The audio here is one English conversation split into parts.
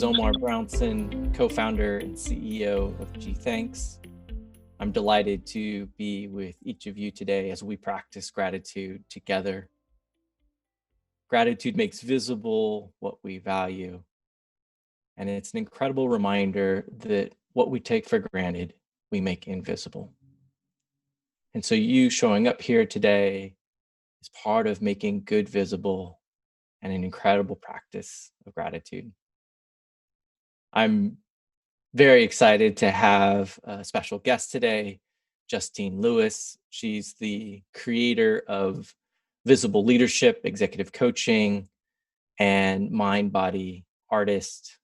is Omar Brownson, co-founder and CEO of gthx. I'm delighted to be with each of you today as we practice gratitude together. Gratitude makes visible what we value, and it's an incredible reminder that what we take for granted, we make invisible. And so you showing up here today is part of making good visible and an incredible practice of gratitude. I'm very excited to have a special guest today, Justine Lewis. She's the creator of Visible Leadership, Executive Coaching, and Mind Body Artist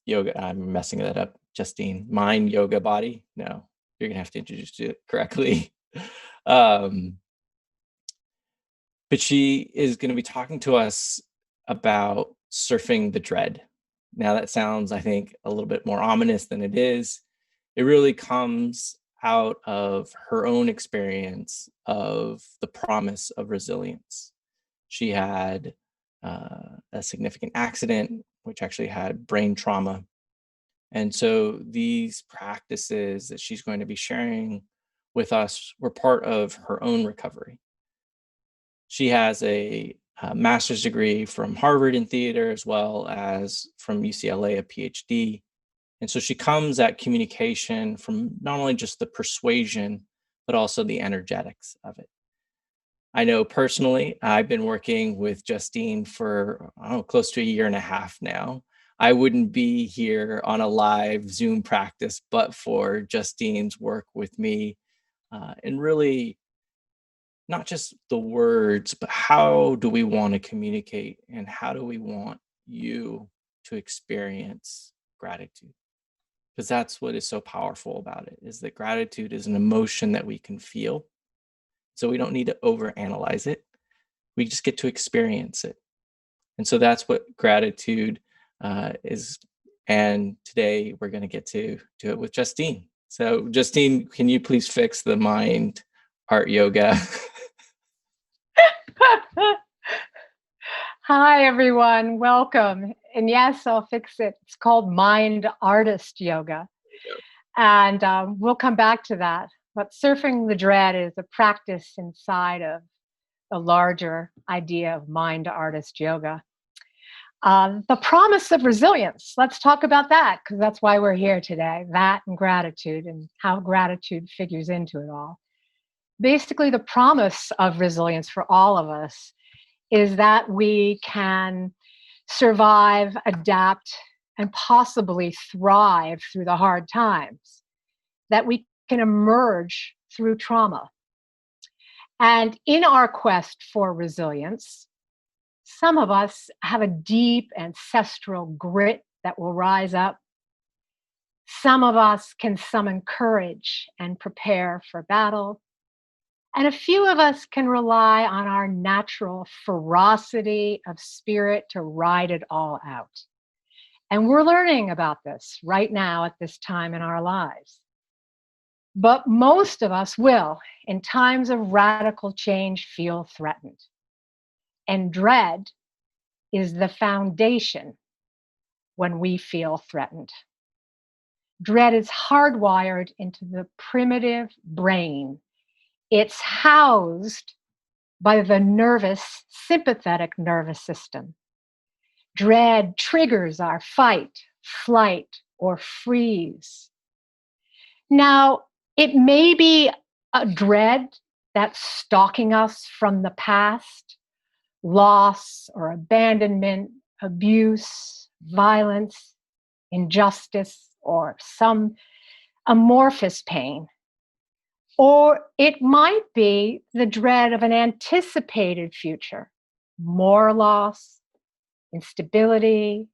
Yoga. I'm messing that up, Justine. Mind Yoga Body? No, you're gonna have to introduce it correctly. But she is going to be talking to us about surfing the dread. Now that sounds, I think, a little bit more ominous than it is. It really comes out of her own experience of the promise of resilience. She had a significant accident, which actually had brain trauma. And so these practices that she's going to be sharing with us were part of her own recovery. She has a master's degree from Harvard in theater, as well as from UCLA, a PhD. And so she comes at communication from not only just the persuasion, but also the energetics of it. I know personally, I've been working with Justine for close to a year and a half now. I wouldn't be here on a live Zoom practice, but for Justine's work with me and really not just the words, but how do we want to communicate and how do we want you to experience gratitude? Because that's what is so powerful about it, is that gratitude is an emotion that we can feel. So we don't need to overanalyze it. We just get to experience it. And so that's what gratitude is. And today we're going to get to do it with Justine. So Justine, can you please fix the mind art yoga? Hi, everyone. Welcome. And yes, I'll fix it. It's called Mind Artist Yoga. And we'll come back to that. But surfing the dread is a practice inside of the larger idea of Mind Artist Yoga. The promise of resilience. Let's talk about that, because that's why we're here today. That and gratitude and how gratitude figures into it all. Basically, the promise of resilience for all of us is that we can survive, adapt, and possibly thrive through the hard times, that we can emerge through trauma. And in our quest for resilience, some of us have a deep ancestral grit that will rise up. Some of us can summon courage and prepare for battle. And a few of us can rely on our natural ferocity of spirit to ride it all out. And we're learning about this right now at this time in our lives. But most of us will, in times of radical change, feel threatened. And dread is the foundation when we feel threatened. Dread is hardwired into the primitive brain. It's housed by the nervous, sympathetic nervous system. Dread triggers our fight, flight, or freeze. Now, it may be a dread that's stalking us from the past, loss or abandonment, abuse, violence, injustice, or some amorphous pain. Or it might be the dread of an anticipated future, more loss, instability,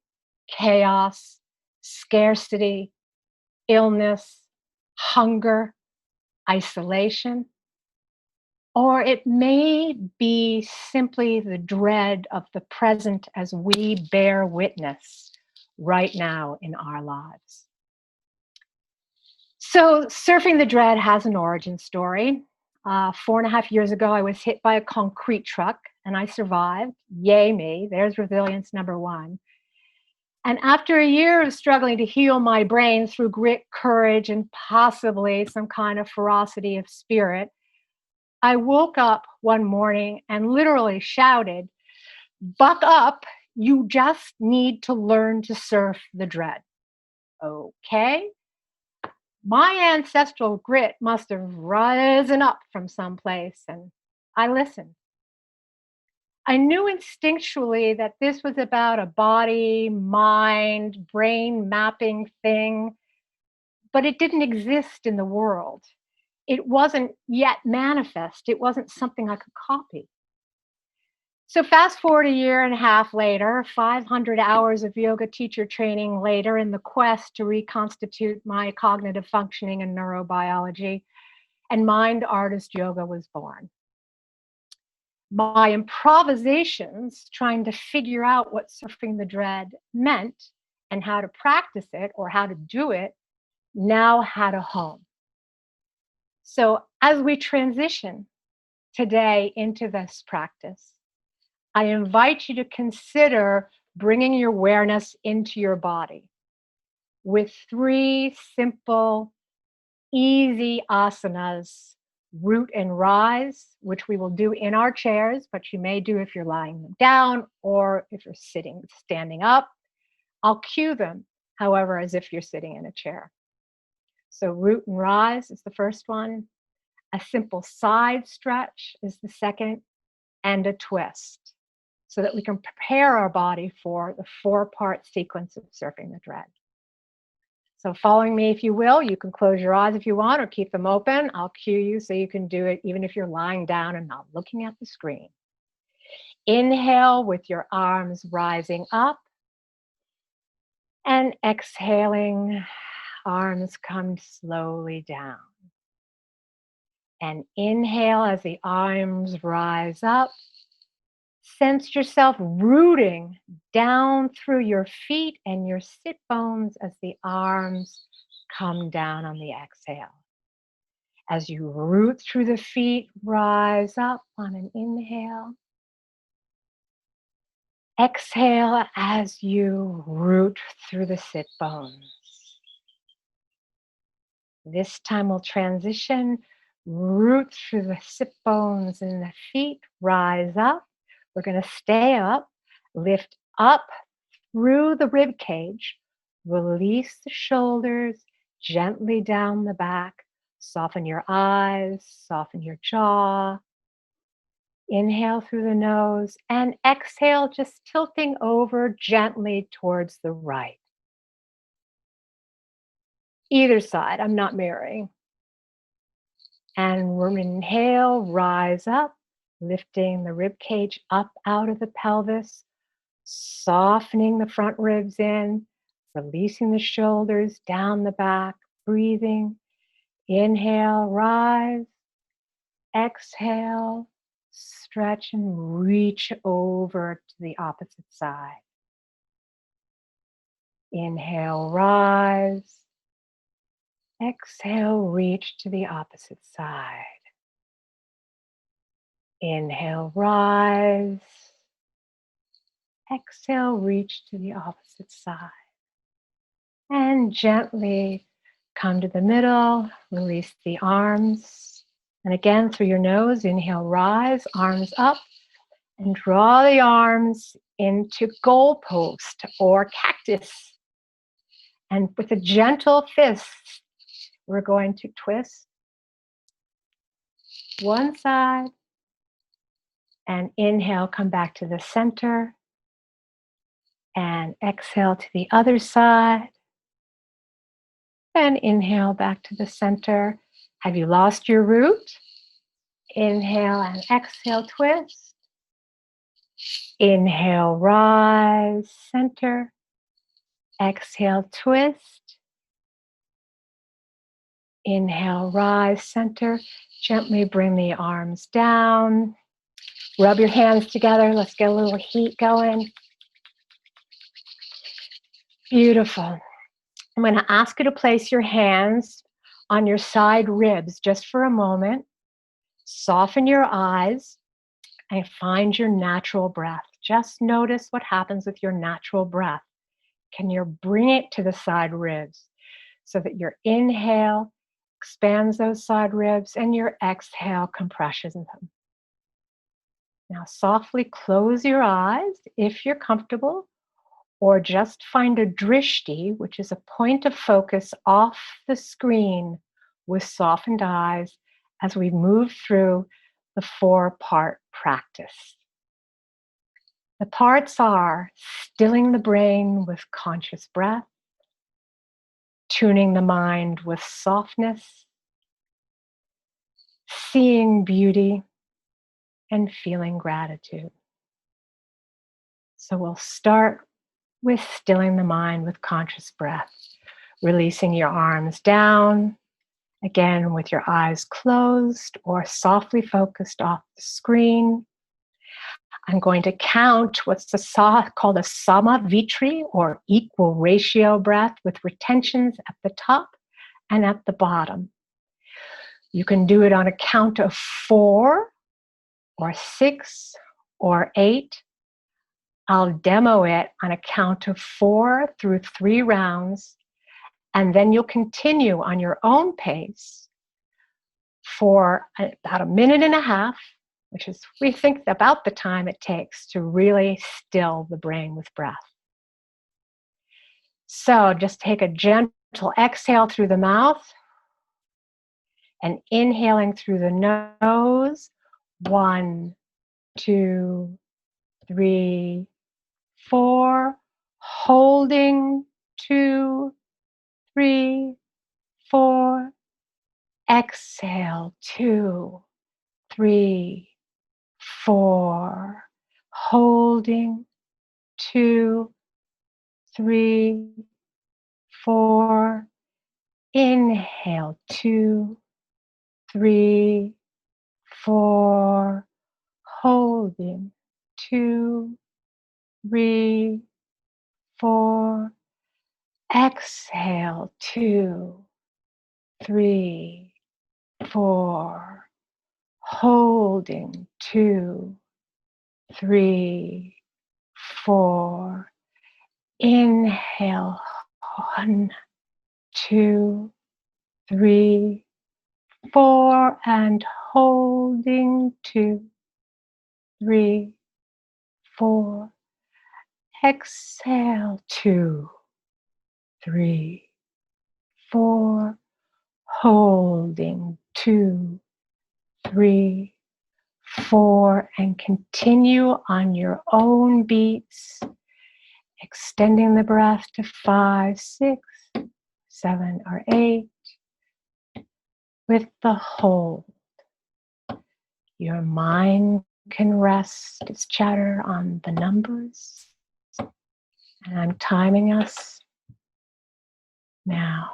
chaos, scarcity, illness, hunger, isolation. Or it may be simply the dread of the present as we bear witness right now in our lives. So surfing the dread has an origin story. 4.5 years ago, I was hit by a concrete truck and I survived. Yay me, there's resilience number one. And after a year of struggling to heal my brain through grit, courage, and possibly some kind of ferocity of spirit, I woke up one morning and literally shouted, "Buck up, you just need to learn to surf the dread." Okay. My ancestral grit must have risen up from someplace, and I listened. I knew instinctually that this was about a body, mind, brain mapping thing, but it didn't exist in the world. It wasn't yet manifest. It wasn't something I could copy. So, fast forward a year and a half later, 500 hours of yoga teacher training later, in the quest to reconstitute my cognitive functioning and neurobiology, and mind artist yoga was born. My improvisations trying to figure out what surfing the dread meant and how to practice it or how to do it now had a home. So, as we transition today into this practice, I invite you to consider bringing your awareness into your body with 3 simple, easy asanas: root and rise, which we will do in our chairs, but you may do if you're lying down or if you're standing up. I'll cue them, however, as if you're sitting in a chair. So, root and rise is the first one. A simple side stretch is the second, and a twist, so that we can prepare our body for the 4-part sequence of surfing the dread. So, following me, if you will, you can close your eyes if you want or keep them open. I'll cue you so you can do it even if you're lying down and not looking at the screen. Inhale with your arms rising up, and exhaling, arms come slowly down. And inhale as the arms rise up. Sense yourself rooting down through your feet and your sit bones as the arms come down on the exhale. As you root through the feet, rise up on an inhale. Exhale as you root through the sit bones. This time we'll transition, root through the sit bones and the feet, rise up. We're going to stay up, lift up through the rib cage, release the shoulders gently down the back, soften your eyes, soften your jaw. Inhale through the nose and exhale, just tilting over gently towards the right. Either side, I'm not mirroring. And we're inhale, rise up, lifting the rib cage up out of the pelvis, softening the front ribs in, releasing the shoulders down the back, breathing. Inhale, rise. Exhale, stretch and reach over to the opposite side. Inhale, rise. Exhale, reach to the opposite side. Inhale, rise. Exhale, reach to the opposite side. And gently come to the middle, release the arms. And again, through your nose, inhale, rise, arms up, and draw the arms into goalpost or cactus. And with a gentle fist, we're going to twist one side and inhale, come back to the center and exhale to the other side and inhale back to the center. Have you lost your root? Inhale and exhale, twist. Inhale, rise, center. Exhale, twist. Inhale, rise, center. Gently bring the arms down. Rub your hands together. Let's get a little heat going. Beautiful. I'm going to ask you to place your hands on your side ribs just for a moment. Soften your eyes and find your natural breath. Just notice what happens with your natural breath. Can you bring it to the side ribs so that your inhale expands those side ribs and your exhale compresses them? Now, softly close your eyes if you're comfortable, or just find a drishti, which is a point of focus off the screen with softened eyes as we move through the 4-part practice. The parts are stilling the brain with conscious breath, tuning the mind with softness, seeing beauty, and feeling gratitude. So we'll start with stilling the mind with conscious breath, releasing your arms down, again with your eyes closed or softly focused off the screen. I'm going to count what's called a samavitri, or equal ratio breath, with retentions at the top and at the bottom. You can do it on a count of 4 or 6 or 8. I'll demo it on a count of 4 through 3 rounds, and then you'll continue on your own pace for about a minute and a half, which is, we think, about the time it takes to really still the brain with breath. So just take a gentle exhale through the mouth and inhaling through the nose. 1, 2, 3, 4. Holding. 2, 3, 4. Exhale. 2, 3, 4. Holding. 2, 3, 4. Inhale. 2, 3, 4. Holding. 2, 3, 4. Exhale. 2, 3, 4. Holding. 2, 3, 4. Inhale. 1, 2, 3, 4. And holding. 2, 3, 4. Exhale. 2, 3, 4. Holding. 2, 3, 4. And continue on your own beats, extending the breath to 5, 6, 7, or 8 with the hold. Your mind can rest its chatter on the numbers, and I'm timing us now.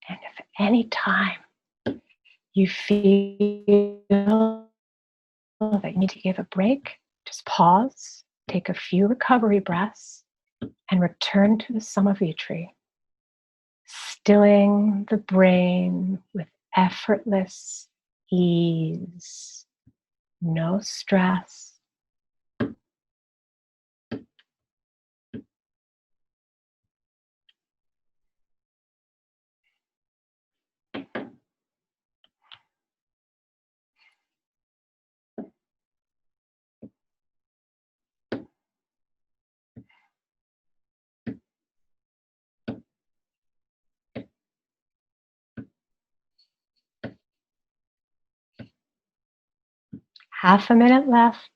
And if any time you feel that you need to give a break, just pause, take a few recovery breaths, and return to the Samavitri, stilling the brain with effortless ease, no stress. Half a minute left.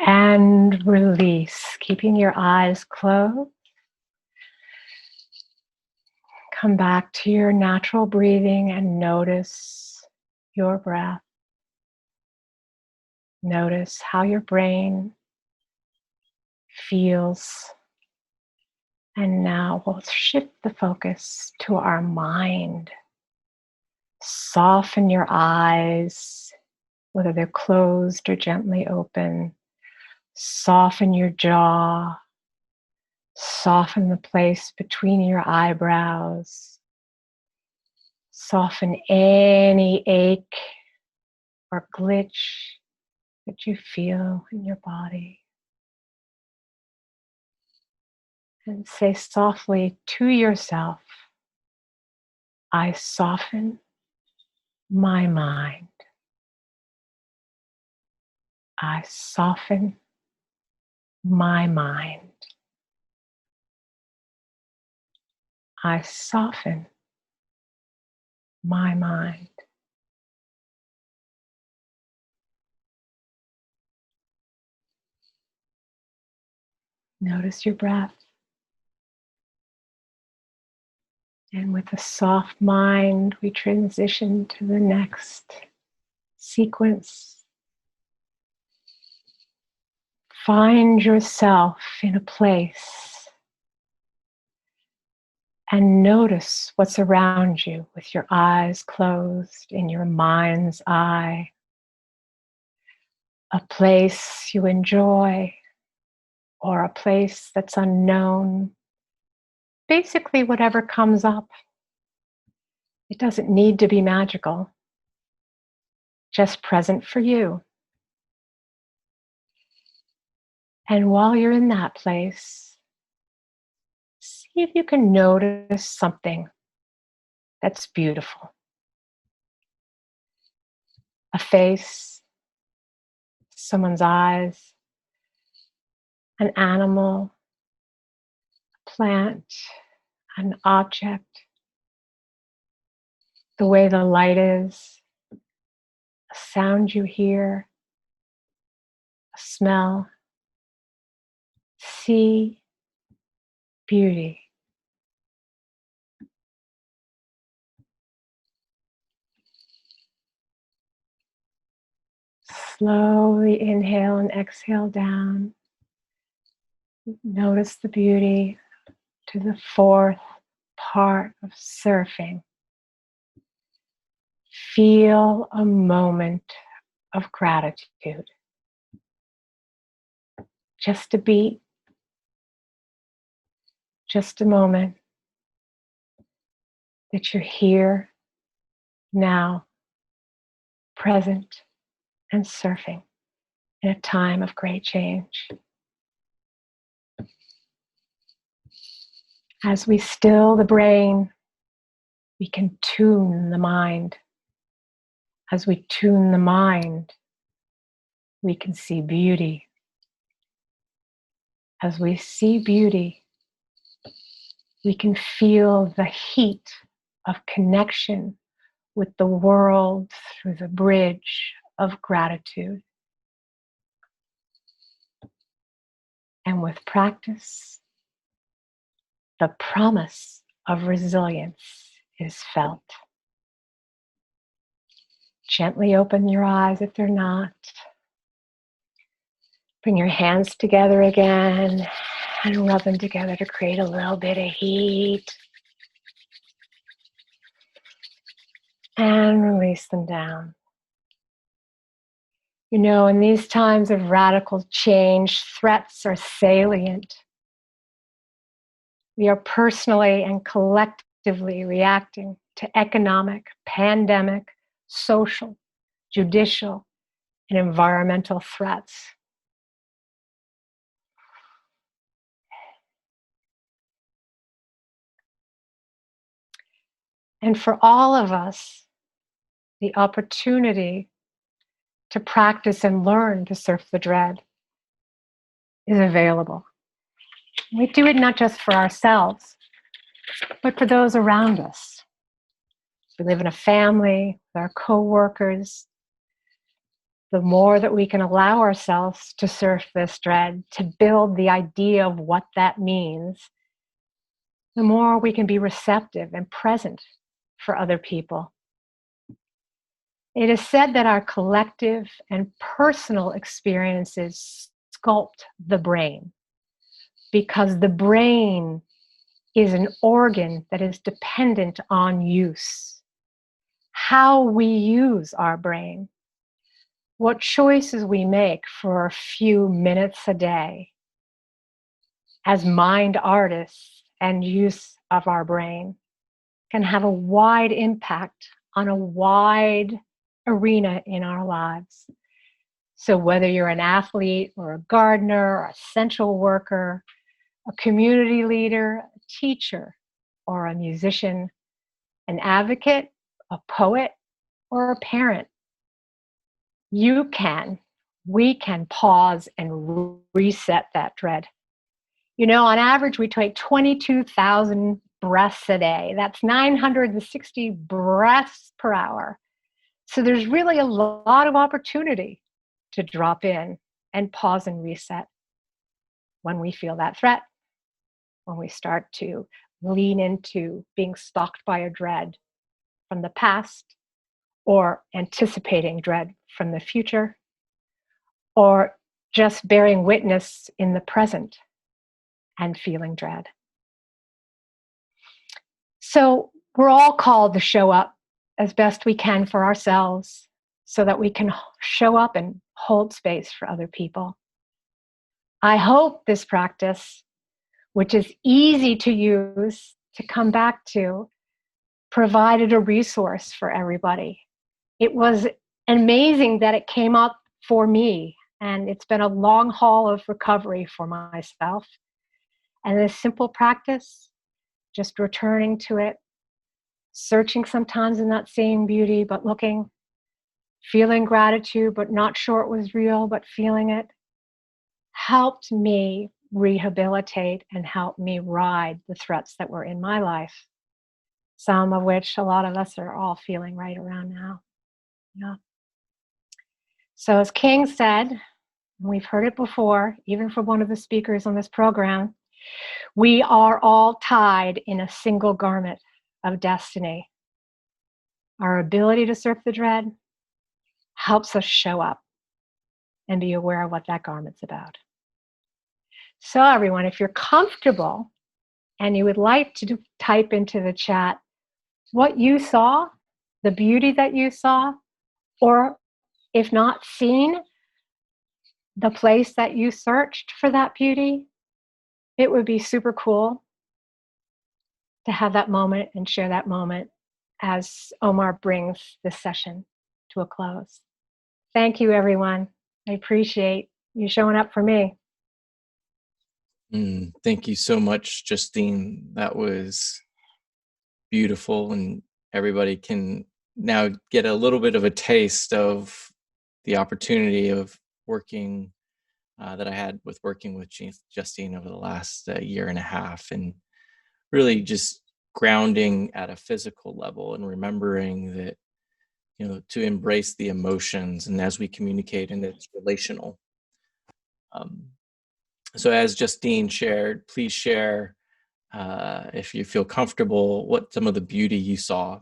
And release, keeping your eyes closed. Come back to your natural breathing and notice your breath. Notice how your brain feels. And now we'll shift the focus to our mind. Soften your eyes, whether they're closed or gently open. Soften your jaw. Soften the place between your eyebrows. Soften any ache or glitch that you feel in your body. And say softly to yourself, I soften my mind. I soften my mind. I soften my mind. Notice your breath. And with a soft mind, we transition to the next sequence. Find yourself in a place and notice what's around you with your eyes closed in your mind's eye. A place you enjoy or a place that's unknown. Basically, whatever comes up. It doesn't need to be magical, just present for you. And while you're in that place, see if you can notice something that's beautiful. A face, someone's eyes, an animal, a plant, an object, the way the light is, a sound you hear, a smell. See beauty. Slowly inhale and exhale down. Notice the beauty to the fourth part of surfing. Feel a moment of gratitude. Just a beat, just a moment that you're here, now, present, and surfing in a time of great change. As we still the brain, we can tune the mind. As we tune the mind, we can see beauty. As we see beauty, we can feel the heat of connection with the world through the bridge of gratitude. And with practice, the promise of resilience is felt. Gently open your eyes if they're not. Bring your hands together again and rub them together to create a little bit of heat. And release them down. You know, in these times of radical change, threats are salient. We are personally and collectively reacting to economic, pandemic, social, judicial, and environmental threats. And for all of us, the opportunity to practice and learn to surf the dread is available. We do it not just for ourselves, but for those around us. We live in a family, with our co-workers, the more that we can allow ourselves to surf this dread, to build the idea of what that means, the more we can be receptive and present for other people. It is said that our collective and personal experiences sculpt the brain, because the brain is an organ that is dependent on use. How we use our brain, what choices we make for a few minutes a day as mind artists and use of our brain can have a wide impact on a wide arena in our lives. So whether you're an athlete or a gardener, or a essential worker, a community leader, a teacher, or a musician, an advocate, a poet, or a parent, we can pause and reset that dread. You know, on average, we take 22,000 breaths a day. That's 960 breaths per hour. So there's really a lot of opportunity to drop in and pause and reset when we feel that threat, when we start to lean into being stalked by a dread from the past, or anticipating dread from the future, or just bearing witness in the present and feeling dread. So we're all called to show up as best we can for ourselves so that we can show up and hold space for other people. I hope this practice, which is easy to use, to come back to, provided a resource for everybody. It was amazing that it came up for me, and it's been a long haul of recovery for myself. And this simple practice, just returning to it, searching sometimes in that same beauty, but looking, feeling gratitude, but not sure it was real, but feeling it, helped me rehabilitate and helped me ride the threats that were in my life, some of which a lot of us are all feeling right around now. Yeah. So as King said, and we've heard it before, even from one of the speakers on this program, we are all tied in a single garment of destiny. Our ability to surf the dread helps us show up and be aware of what that garment's about. So everyone, if you're comfortable and you would like to type into the chat what you saw, the beauty that you saw, or if not seen, the place that you searched for that beauty, it would be super cool to have that moment and share that moment as Omar brings this session to a close. Thank you, everyone. I appreciate you showing up for me. Thank you so much, Justine. That was beautiful, and everybody can now get a little bit of a taste of the opportunity of working that I had with working with Justine over the last year and a half, and really just grounding at a physical level and remembering that, you know, to embrace the emotions, and as we communicate, and it's relational. So as Justine shared, please share, if you feel comfortable, what some of the beauty you saw.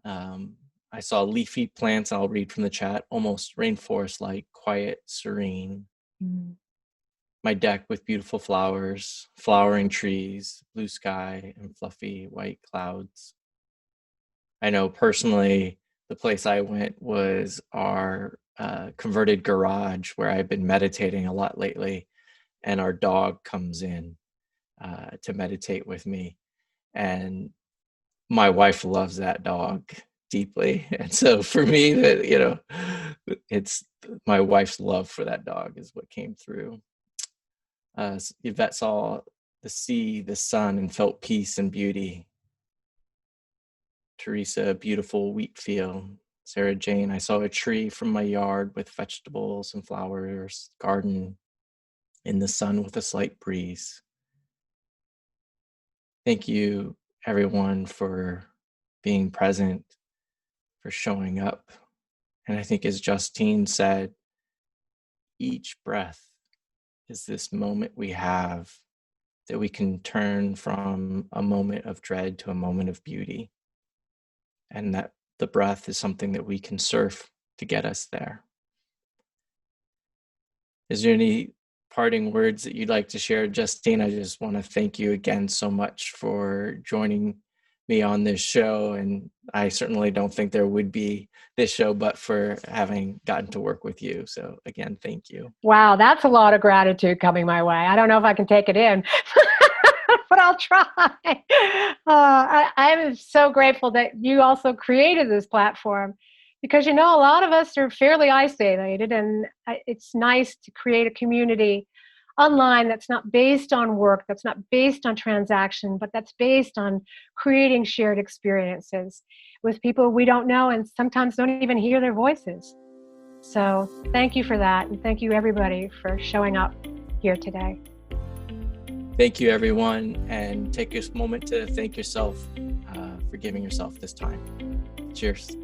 I saw leafy plants, I'll read from the chat, almost rainforest-like, quiet, serene. My deck with beautiful flowers, flowering trees, blue sky, and fluffy white clouds. I know personally, the place I went was our converted garage where I've been meditating a lot lately, and our dog comes in to meditate with me. And my wife loves that dog deeply. And so for me, that, you know, it's my wife's love for that dog is what came through. Yvette saw the sea, the sun, and felt peace and beauty. Teresa, beautiful wheat field. Sarah Jane, I saw a tree from my yard with vegetables and flowers, garden in the sun with a slight breeze. Thank you, everyone, for being present, for showing up, And I think, as Justine said, each breath is this moment we have that we can turn from a moment of dread to a moment of beauty. And that the breath is something that we can surf to get us there. Is there any parting words that you'd like to share, Justine? I just want to thank you again so much for joining me on this show. And I certainly don't think there would be this show but for having gotten to work with you. So again, thank you. Wow, that's a lot of gratitude coming my way. I don't know if I can take it in, but I'll try. I am so grateful that you also created this platform, because, a lot of us are fairly isolated, and it's nice to create a community online that's not based on work, that's not based on transaction, but that's based on creating shared experiences with people we don't know and sometimes don't even hear their voices. So thank you for that, and thank you everybody for showing up here today. Thank you, everyone, and take this moment to thank yourself for giving yourself this time. Cheers.